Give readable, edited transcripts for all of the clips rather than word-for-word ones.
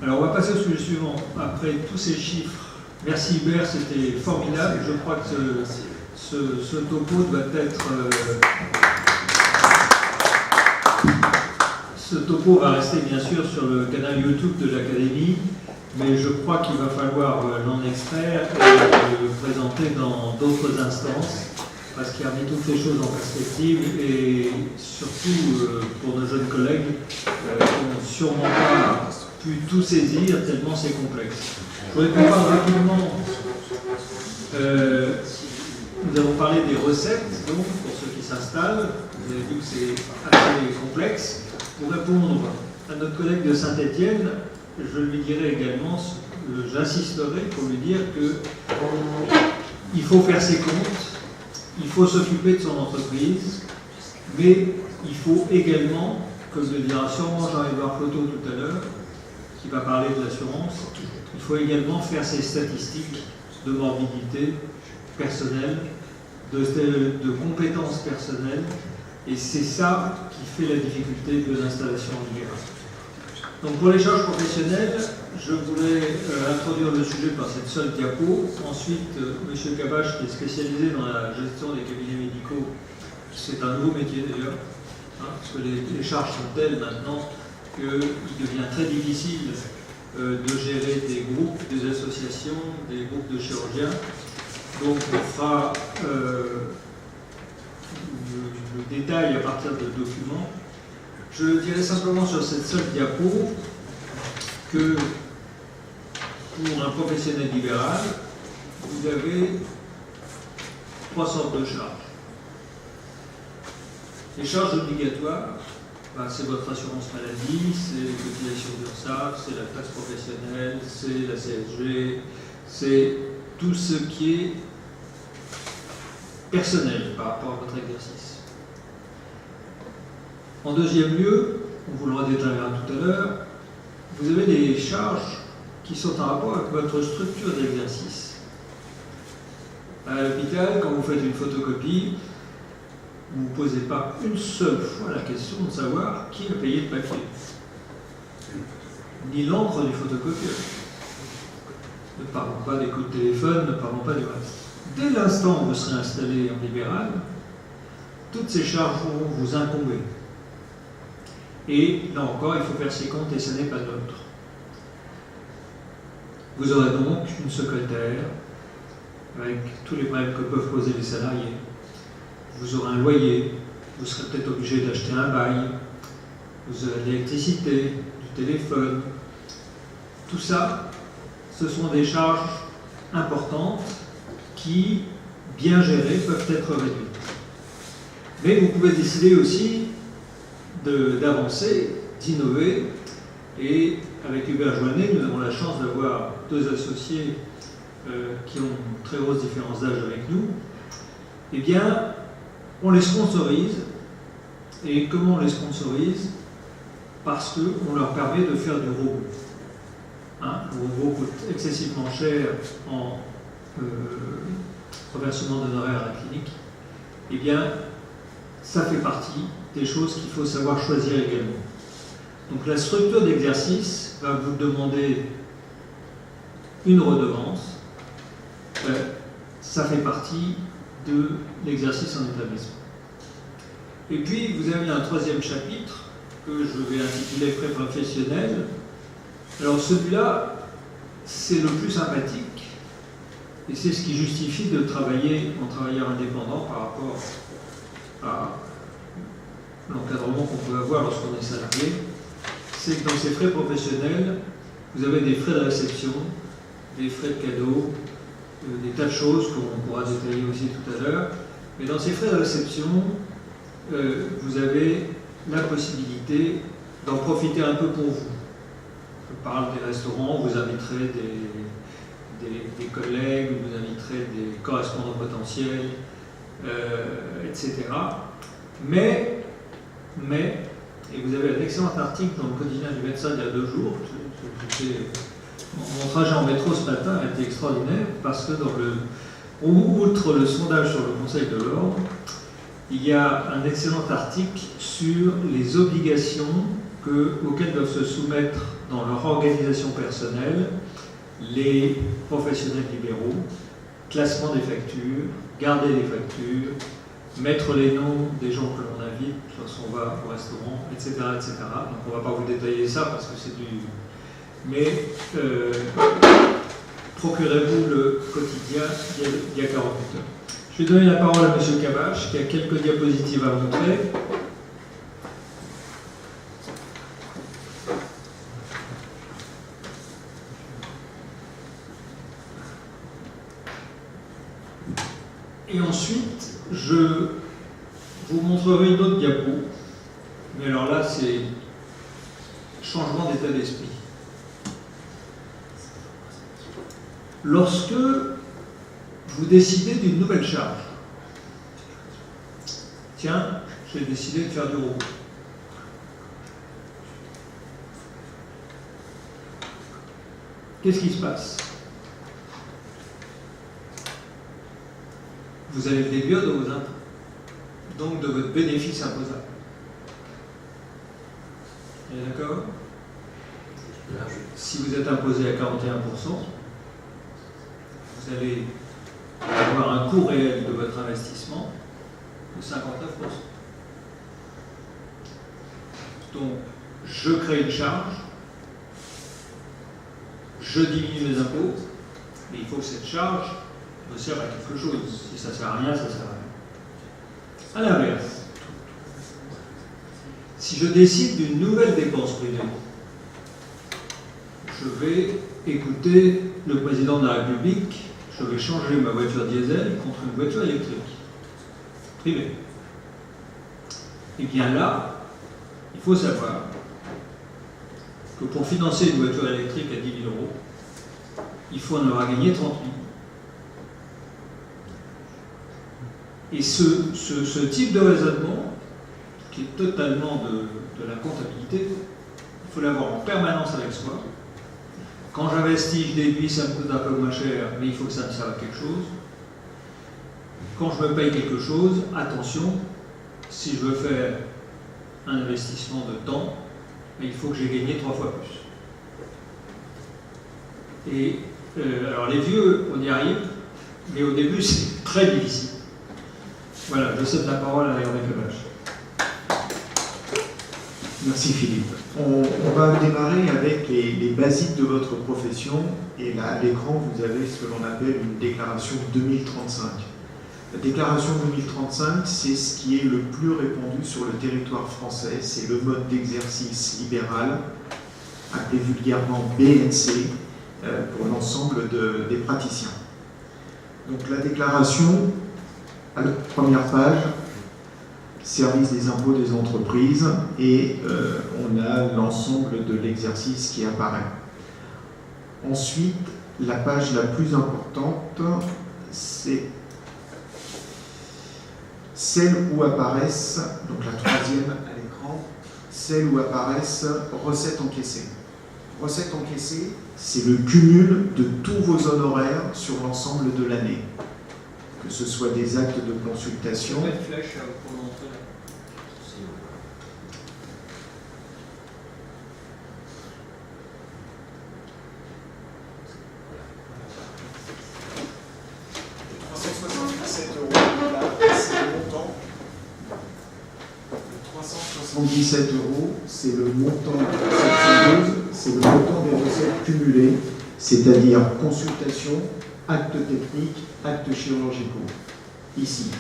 Alors, on va passer au sujet suivant. Après tous ces chiffres, merci Hubert, c'était formidable. Je crois que ce topo doit être... ce topo va rester bien sûr sur le canal YouTube de l'Académie, mais je crois qu'il va falloir l'en extraire et le présenter dans d'autres instances, parce qu'il a mis toutes les choses en perspective et surtout pour nos jeunes collègues qui n'ont sûrement pas pu tout saisir tellement c'est complexe. Je voudrais qu'on parle rapidement. Nous avons parlé des recettes, donc, pour ceux qui s'installent. Vous avez vu que c'est assez complexe. Pour répondre à notre collègue de Saint-Étienne, je lui dirai également, j'insisterai pour lui dire qu'il faut faire ses comptes, il faut s'occuper de son entreprise, mais il faut également, comme le dira sûrement Jean-Édouard Floteau tout à l'heure, qui va parler de l'assurance, il faut également faire ses statistiques de morbidité personnelle, de compétences personnelles, et c'est ça qui fait la difficulté de l'installation en libéral. Donc pour les charges professionnelles, je voulais introduire le sujet par cette seule diapo. Ensuite, M. Cabache, qui est spécialisé dans la gestion des cabinets médicaux, c'est un nouveau métier d'ailleurs, hein, parce que les charges sont telles maintenant qu'il devient très difficile de gérer des groupes, des associations, des groupes de chirurgiens. Donc on fera le détail à partir de documents. Je dirais simplement sur cette seule diapo que pour un professionnel libéral, vous avez 3 sortes de charges. Les charges obligatoires, c'est votre assurance maladie, c'est les cotisations d'URSSAF, c'est la taxe professionnelle, c'est la CSG, c'est tout ce qui est personnel par rapport à votre exercice. En deuxième lieu, on vous le détaillera tout à l'heure, vous avez des charges qui sont en rapport avec votre structure d'exercice. À l'hôpital, quand vous faites une photocopie, vous ne vous posez pas une seule fois la question de savoir qui a payé le papier, ni l'encre du photocopieur. Ne parlons pas des coups de téléphone, ne parlons pas du reste. Dès l'instant où vous serez installé en libéral, toutes ces charges vont vous incomber. Et là encore, il faut faire ses comptes et ce n'est pas neutre. Vous aurez donc une secrétaire avec tous les problèmes que peuvent poser les salariés. Vous aurez un loyer, vous serez peut-être obligé d'acheter un bail, vous aurez de l'électricité, du téléphone. Tout ça, ce sont des charges importantes qui, bien gérées, peuvent être réduites. Mais vous pouvez décider aussi d'avancer, d'innover, et avec Hubert Joannet, nous avons la chance d'avoir 2 associés qui ont une très grosse différence d'âge avec nous. Eh bien, on les sponsorise. Et comment on les sponsorise? Parce qu'on leur permet de faire du robot. Hein, le robot coûte excessivement cher en reversement d'honoraires à la clinique. Eh bien, ça fait partie des choses qu'il faut savoir choisir également. Donc la structure d'exercice va vous demander une redevance. Ça fait partie de l'exercice en établissement. Et puis vous avez un 3e chapitre que je vais intituler frais professionnels. Alors celui-là, c'est le plus sympathique et c'est ce qui justifie de travailler en travailleur indépendant par rapport à l'encadrement qu'on peut avoir lorsqu'on est salarié. C'est que dans ces frais professionnels, vous avez des frais de réception, des frais de cadeau, des tas de choses qu'on pourra détailler aussi tout à l'heure. Mais dans ces frais de réception, vous avez la possibilité d'en profiter un peu pour vous. Je parle des restaurants, vous inviterez des collègues, vous inviterez des correspondants potentiels, etc. Mais, et vous avez un excellent article dans le quotidien du médecin il y a 2 jours, mon trajet en métro ce matin a été extraordinaire parce que outre le sondage sur le Conseil de l'Ordre, il y a un excellent article sur les obligations auxquels doivent se soumettre dans leur organisation personnelle les professionnels libéraux, classement des factures, garder les factures, mettre les noms des gens que l'on invite lorsqu'on va au restaurant, etc., etc. Donc on ne va pas vous détailler ça parce que c'est du... Mais procurez-vous le quotidien il y a 48 heures. Je vais donner la parole à M. Cabache qui a quelques diapositives à montrer. Et ensuite, je vous montrerai une autre diapo. Mais alors là, c'est changement d'état d'esprit. Lorsque vous décidez d'une nouvelle charge, tiens, j'ai décidé de faire du robot. Qu'est-ce qui se passe? Vous avez le début de vos impôts, donc de votre bénéfice imposable. Vous êtes d'accord? Si vous êtes imposé à 41%, vous allez avoir un coût réel de votre investissement de 59%. Donc, je crée une charge, je diminue mes impôts, mais il faut que cette charge me serve à quelque chose. Si ça ne sert à rien, ça ne sert à rien. À l'inverse, si je décide d'une nouvelle dépense privée, je vais écouter le président de la République, je vais changer ma voiture diesel contre une voiture électrique, privée. Et bien là, il faut savoir que pour financer une voiture électrique à 10 000 €, il faut en avoir gagné 30 000. Et ce type de raisonnement, qui est totalement de la comptabilité, il faut l'avoir en permanence avec soi. Quand j'investis, je déduis, ça me coûte un peu moins cher, mais il faut que ça me serve à quelque chose. Quand je me paye quelque chose, attention, si je veux faire un investissement de temps, il faut que j'ai gagné 3 fois plus. Et alors les vieux, on y arrive, mais au début c'est très difficile. Voilà, je cède la parole à Hervé Cabache. Merci Philippe. On va démarrer avec les basiques de votre profession. Et là, à l'écran, vous avez ce que l'on appelle une déclaration 2035. La déclaration 2035, c'est ce qui est le plus répandu sur le territoire français. C'est le mode d'exercice libéral, appelé vulgairement BNC, pour l'ensemble des praticiens. Donc la déclaration, à la première page, service des impôts des entreprises, et on a l'ensemble de l'exercice qui apparaît. Ensuite, la page la plus importante, c'est celle où apparaissent, donc la troisième à l'écran, celle où apparaissent recettes encaissées. Recettes encaissées, c'est le cumul de tous vos honoraires sur l'ensemble de l'année. Que ce soit des actes de consultation. C'est le montant de cette c'est le montant des recettes cumulées, c'est-à-dire consultation, actes techniques, actes chirurgicaux, ici.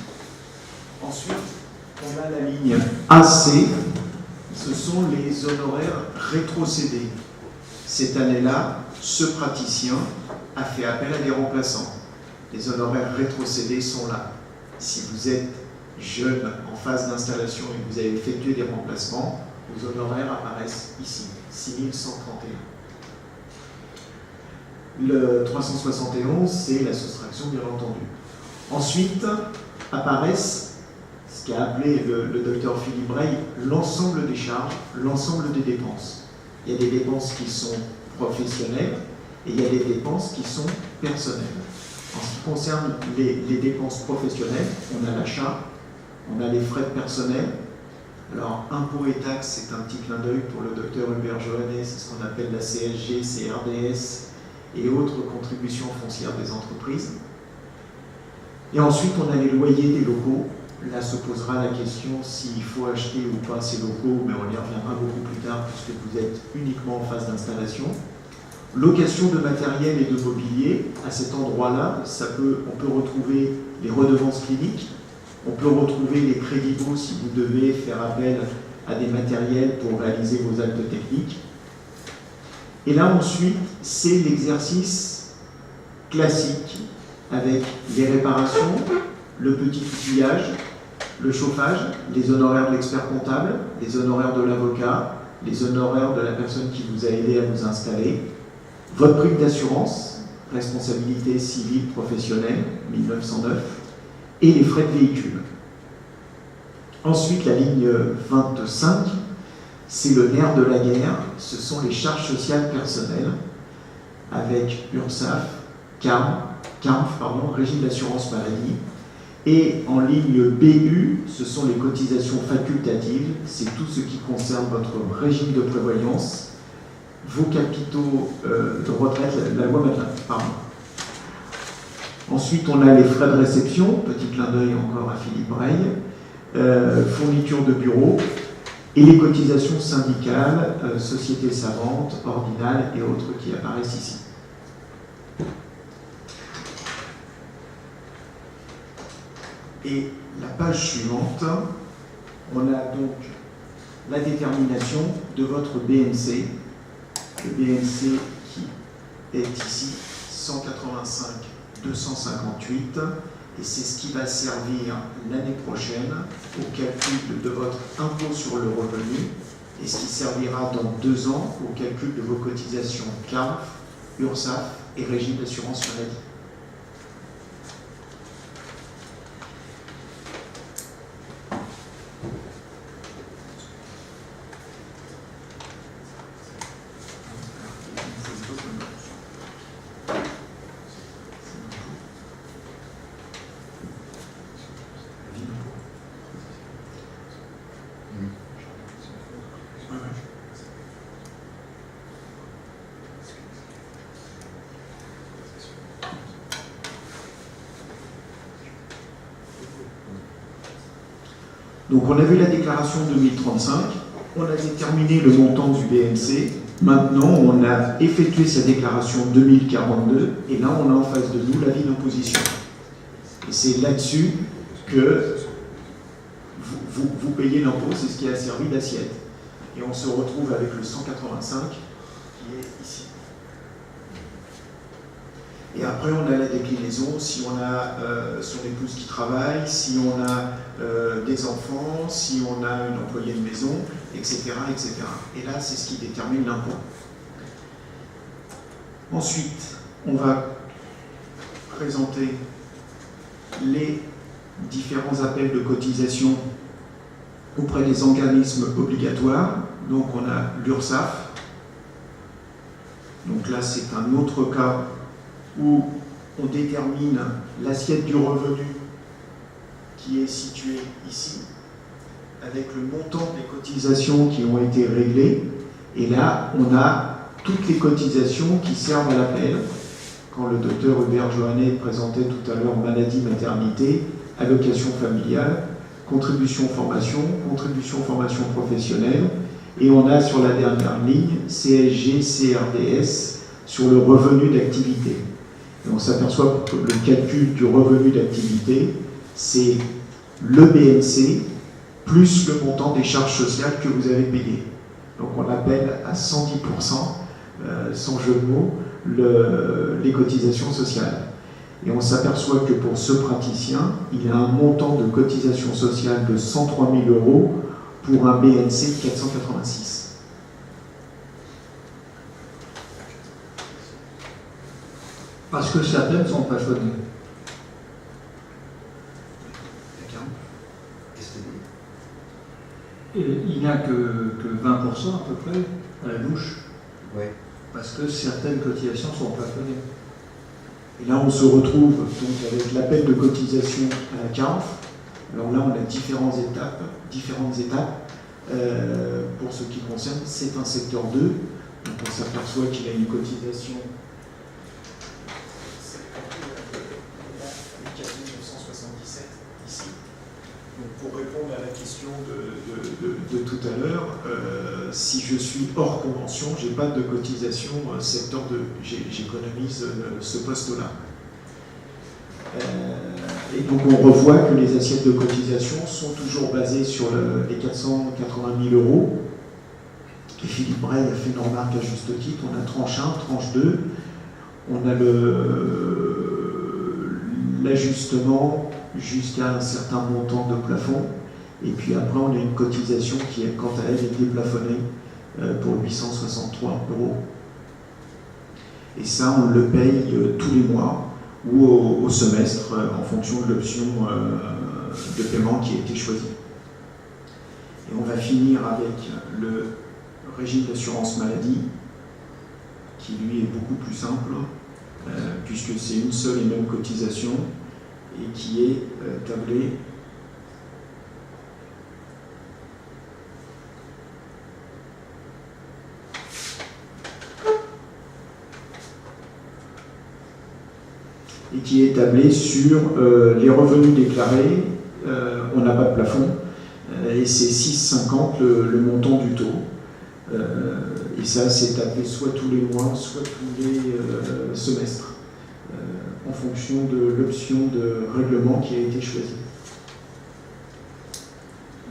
Ensuite, on a la ligne AC, ce sont les honoraires rétrocédés. Cette année-là, ce praticien a fait appel à des remplaçants. Les honoraires rétrocédés sont là. Si vous êtes jeune en phase d'installation et que vous avez effectué des remplacements, vos honoraires apparaissent ici, 6131. Le 371, c'est la soustraction, bien entendu. Ensuite, apparaissent ce qu'a appelé le docteur Philippe Breil l'ensemble des charges, l'ensemble des dépenses. Il y a des dépenses qui sont professionnelles et il y a des dépenses qui sont personnelles. En ce qui concerne les dépenses professionnelles, on a l'achat, on a les frais de personnel, Alors, impôts et taxes, c'est un petit clin d'œil pour le docteur Hubert Johannet, c'est ce qu'on appelle la CSG, CRDS et autres contributions foncières des entreprises. Et ensuite, on a les loyers des locaux. Là se posera la question s'il faut acheter ou pas ces locaux, mais on y reviendra beaucoup plus tard puisque vous êtes uniquement en phase d'installation. Location de matériel et de mobilier, à cet endroit-là, on peut retrouver les redevances cliniques, on peut retrouver les crédits baux si vous devez faire appel à des matériels pour réaliser vos actes techniques. Et là ensuite, c'est l'exercice classique avec les réparations, le petit outillage, le chauffage, les honoraires de l'expert comptable, les honoraires de l'avocat, les honoraires de la personne qui vous a aidé à vous installer, votre prime d'assurance, responsabilité civile professionnelle, 1909, et les frais de véhicule. Ensuite, la ligne 25, c'est le nerf de la guerre, ce sont les charges sociales personnelles, avec URSSAF, CARMF, régime d'assurance maladie. Et en ligne BU, ce sont les cotisations facultatives, c'est tout ce qui concerne votre régime de prévoyance, vos capitaux de retraite, la loi Madelin, pardon. Ensuite, on a les frais de réception, petit clin d'œil encore à Philippe Breil, fourniture de bureau, et les cotisations syndicales, sociétés savantes, ordinales et autres qui apparaissent ici. Et la page suivante, on a donc la détermination de votre BNC. Le BNC qui est ici 185 258 et c'est ce qui va servir l'année prochaine au calcul de votre impôt sur le revenu et ce qui servira dans 2 ans au calcul de vos cotisations CARF, URSSAF et régime d'assurance maladie. Donc on a vu la déclaration 2035, on a déterminé le montant du BNC, maintenant on a effectué sa déclaration 2042 et là on a en face de nous l'avis d'imposition. Et c'est là-dessus que vous payez l'impôt, c'est ce qui a servi d'assiette. Et on se retrouve avec le 185 qui est ici. Et après, on a la déclinaison, si on a son épouse qui travaille, si on a des enfants, si on a une employée de maison, etc., etc. Et là, c'est ce qui détermine l'impôt. Ensuite, on va présenter les différents appels de cotisation auprès des organismes obligatoires. Donc, on a l'URSSAF. Donc là, c'est un autre cas où on détermine l'assiette du revenu qui est située ici, avec le montant des cotisations qui ont été réglées. Et là, on a toutes les cotisations qui servent à l'appel. Quand le docteur Hubert Johannet présentait tout à l'heure maladie, maternité, allocation familiale, contribution formation professionnelle, et on a sur la dernière ligne CSG, CRDS sur le revenu d'activité. Et on s'aperçoit que le calcul du revenu d'activité, c'est le BNC plus le montant des charges sociales que vous avez payées. Donc on appelle à 110%, sans jeu de mots, les cotisations sociales. Et on s'aperçoit que pour ce praticien, il a un montant de cotisation sociale de 103 000 € pour un BNC de 486. Parce que certaines sont plafonnées. Il n'y a que 20% à peu près à la louche. Ouais. Parce que certaines cotisations sont plafonnées. Et là, on se retrouve donc avec l'appel de cotisation à la CARF. Alors là, on a différentes étapes. Pour ce qui concerne, c'est un secteur 2, donc on s'aperçoit qu'il a une cotisation 4977 ici. Donc pour répondre à la question de tout à l'heure, si je suis hors convention, je n'ai pas de cotisation secteur 2, j'économise ce poste-là. Et donc on revoit que les assiettes de cotisation sont toujours basées sur les 480 000 euros. Et Philippe Bray a fait une remarque à juste titre, on a tranche 1, tranche 2, on a l'ajustement jusqu'à un certain montant de plafond, et puis après on a une cotisation qui, quant à elle, est déplafonnée pour 863 euros. Et ça, on le paye tous les mois ou au semestre en fonction de l'option de paiement qui a été choisie. Et on va finir avec le régime d'assurance maladie, qui lui est beaucoup plus simple, puisque c'est une seule et même cotisation et qui est tablée sur les revenus déclarés. On n'a pas de plafond et c'est 6,50 le montant du taux. Et ça, c'est tablé soit tous les mois, soit tous les semestres, en fonction de l'option de règlement qui a été choisie.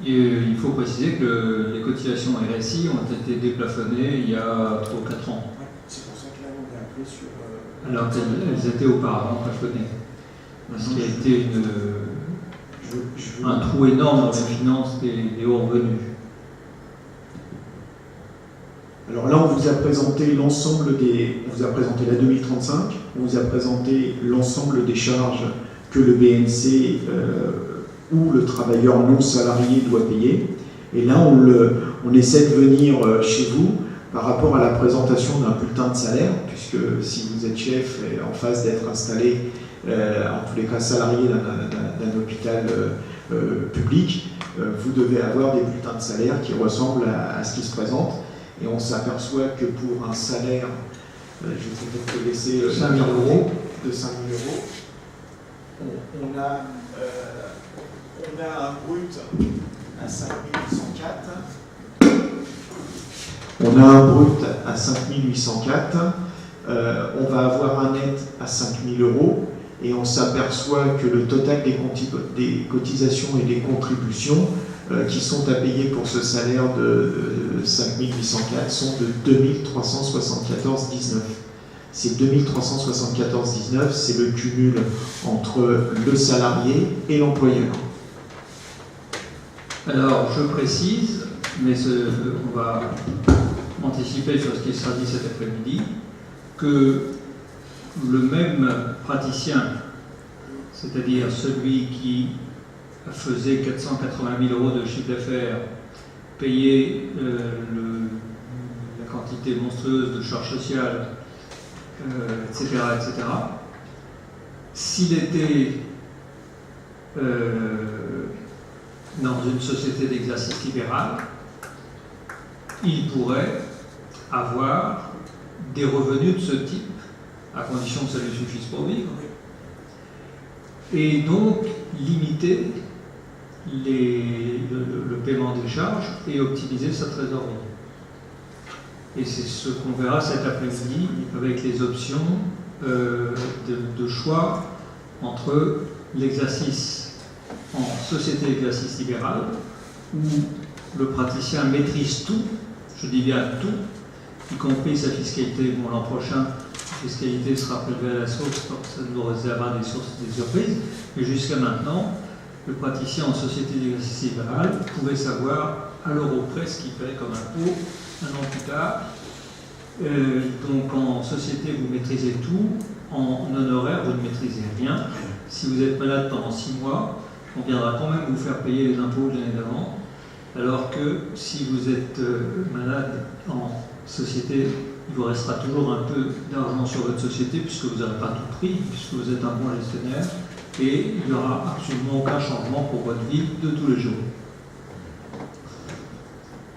Et il faut préciser que les cotisations RSI ont été déplafonnées il y a 3 ou 4 ans. Ouais, c'est pour ça que là, on est appelé sur... alors qu'elles étaient auparavant plafonnées. Ce qui a été un trou énorme dans les finances des hauts revenus. Alors là, on vous a présenté l'ensemble on vous a présenté la 2035, on vous a présenté l'ensemble des charges que le BNC ou le travailleur non salarié doit payer. Et là, on essaie de venir chez vous par rapport à la présentation d'un bulletin de salaire, puisque si vous êtes chef et en phase d'être installé, en tous les cas salarié d'un hôpital public, vous devez avoir des bulletins de salaire qui ressemblent à ce qui se présente. Et on s'aperçoit que pour un salaire, je vais peut-être te laisser 5 000 euros. De 5 000 euros, on a un brut à 5 804. On a un brut à 5 804. On va avoir un net à 5 000 euros. Et on s'aperçoit que le total des cotisations et des contributions qui sont à payer pour ce salaire de 5 804 sont de 2 374,19. Ces 2 374,19, c'est le cumul entre le salarié et l'employeur. Alors, je précise, mais on va anticiper sur ce qui sera dit cet après-midi, que le même praticien, c'est-à-dire celui qui faisait 480 000 euros de chiffre d'affaires, payait la quantité monstrueuse de charges sociales, etc., etc., s'il était dans une société d'exercice libéral, il pourrait avoir des revenus de ce type, à condition que ça lui suffise pour vivre, et donc limiter le paiement des charges et optimiser sa trésorerie. Et c'est ce qu'on verra cet après-midi avec les options de choix entre l'exercice en société d'exercice libéral, où le praticien maîtrise tout, je dis bien tout, y compris sa fiscalité. Bon, l'an prochain, la fiscalité sera prélevée à la source, donc ça nous réservera des surprises, mais jusqu'à maintenant, le praticien en société d'exercice libéral pouvait savoir à l'euro près ce qu'il paie comme impôt un an plus tard. Donc en société, vous maîtrisez tout, en honoraire, vous ne maîtrisez rien. Si vous êtes malade pendant 6 mois, on viendra quand même vous faire payer les impôts de l'année d'avant, alors que si vous êtes malade en société, il vous restera toujours un peu d'argent sur votre société, puisque vous n'avez pas tout pris, puisque vous êtes un bon gestionnaire, et il n'y aura absolument aucun changement pour votre vie de tous les jours.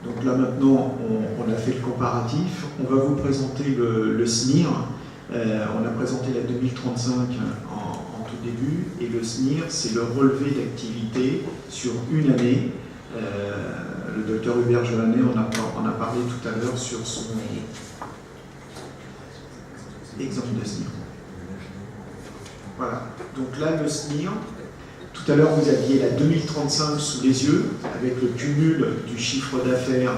Donc là maintenant, on a fait le comparatif. On va vous présenter le SNIR. On a présenté la 2035 en tout début, et le SNIR, c'est le relevé d'activité sur une année. Le docteur Hubert Johannet en a parlé tout à l'heure sur son exemple de SNIR. Voilà. Donc là, le SNIR, tout à l'heure, vous aviez la 2035 sous les yeux, avec le cumul du chiffre d'affaires,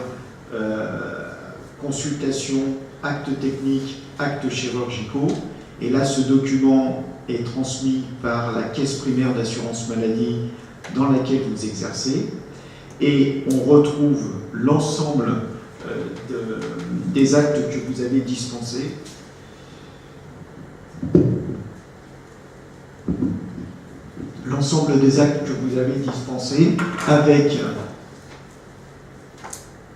consultation, actes techniques, actes chirurgicaux. Et là, ce document est transmis par la caisse primaire d'assurance maladie dans laquelle vous exercez. Et on retrouve l'ensemble des actes que vous avez dispensés. L'ensemble des actes que vous avez dispensés avec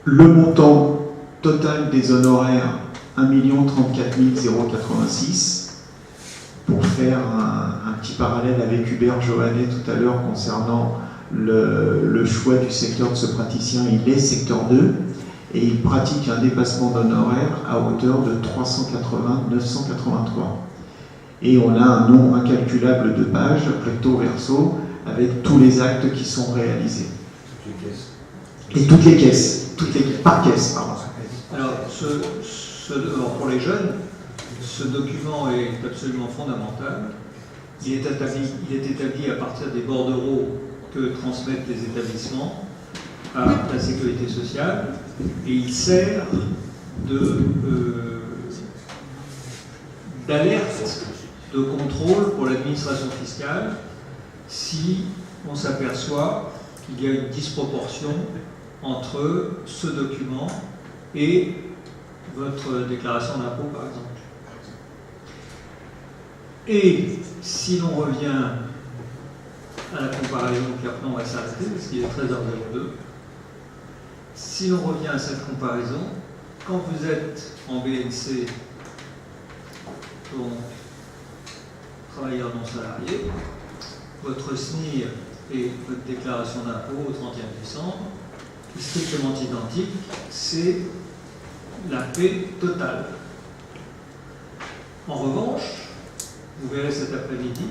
le montant total des honoraires 1 034 086, pour faire un petit parallèle avec Hubert Johannet tout à l'heure concernant le choix du secteur de ce praticien. Il est secteur 2 et il pratique un dépassement d'honoraires à hauteur de 380 983. Et on a un nombre incalculable de pages, recto verso, avec tous les actes qui sont réalisés. Et toutes les caisses, par caisse, pardon. Alors, pour les jeunes, ce document est absolument fondamental. Il est établi à partir des bordereaux que transmettent les établissements à la sécurité sociale, et il sert d'alerte, de contrôle pour l'administration fiscale si on s'aperçoit qu'il y a une disproportion entre ce document et votre déclaration d'impôt, par exemple. Et si l'on revient à la comparaison, puis après on va s'arrêter parce qu'il est 13h02, si l'on revient à cette comparaison, quand vous êtes en BNC, donc travailleur non salarié, votre SNIR et votre déclaration d'impôt au 31 décembre, strictement identique, c'est la paix totale. En revanche, vous verrez cet après-midi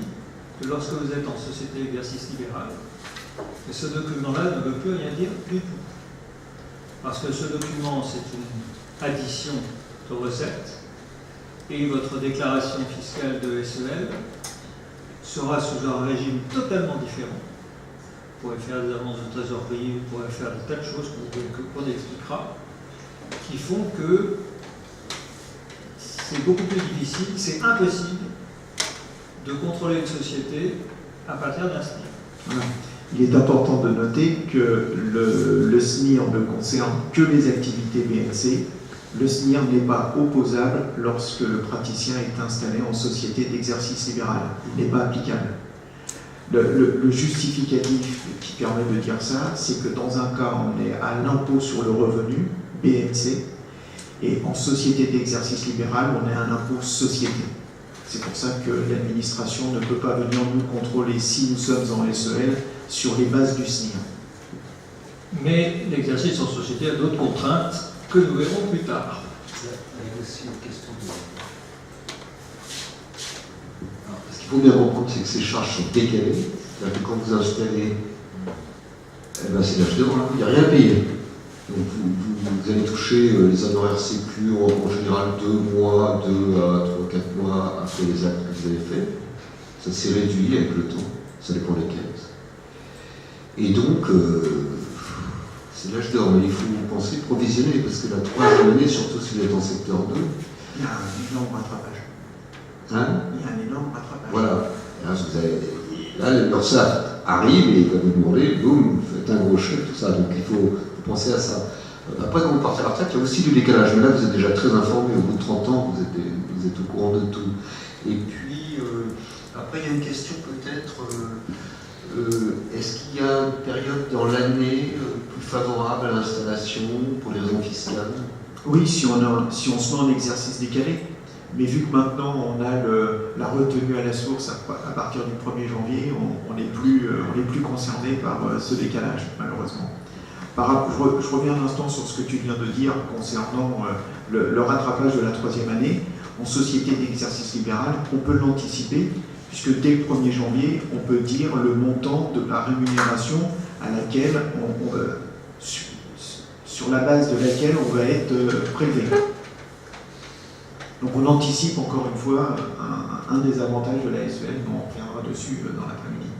que lorsque vous êtes en société d'exercice libéral, ce document-là ne veut plus rien dire du tout. Parce que ce document, c'est une addition de recettes, et votre déclaration fiscale de SEL sera sous un régime totalement différent. Vous pourrez faire des avances de trésorerie, vous pourrez faire des tas de choses qu'on expliquera, qui font que c'est beaucoup plus difficile, c'est impossible de contrôler une société à partir d'un SNIR. Voilà. Il est important de noter que le SNIR ne concerne que les activités BNC. Le SNIR n'est pas opposable lorsque le praticien est installé en société d'exercice libéral. Il n'est pas applicable. Le justificatif qui permet de dire ça, c'est que dans un cas, on est à l'impôt sur le revenu, BNC, et en société d'exercice libéral, on est à un impôt société. C'est pour ça que l'administration ne peut pas venir nous contrôler si nous sommes en SEL sur les bases du SNIR. Mais l'exercice en société a d'autres contraintes que nous verrons plus tard. Il y a aussi une question de... Alors, ce qu'il faut bien comprendre, c'est que ces charges sont décalées. C'est-à-dire que quand vous installez, eh ben, c'est l'âge de droit, il n'y a rien à payer. Donc vous allez toucher les honoraires sécu en général 2 mois, 2 à 3, 4 mois après les actes que vous avez faits. Ça s'est réduit avec le temps, ça dépend lesquels. Et donc, c'est l'âge d'or, mais il faut penser provisionner, parce que la 3e année, surtout si vous êtes en secteur 2, il y a un énorme rattrapage. Hein, il y a un énorme rattrapage. Voilà. Là, l'URSSAF arrive et il va vous demander, boum, faites un gros chèque, tout ça. Donc il faut penser à ça. Après, quand vous partez à la retraite, il y a aussi du décalage. Mais là, vous êtes déjà très informé. Au bout de 30 ans, vous êtes au courant de tout. Et puis, après, il y a une question peut-être. Est-ce qu'il y a une période dans l'année plus favorable à l'installation pour les raisons fiscales? Oui, si on se met en exercice décalé. Mais vu que maintenant on a la retenue à la source à partir du 1er janvier, on n'est plus concerné par ce décalage, malheureusement. Je reviens un instant sur ce que tu viens de dire concernant le rattrapage de la 3e année. En société d'exercice libéral, on peut l'anticiper, puisque dès le 1er janvier, on peut dire le montant de la rémunération à laquelle sur la base de laquelle on va être prélevé. Donc on anticipe encore une fois un des avantages de la SEL, mais on reviendra dessus dans l'après-midi.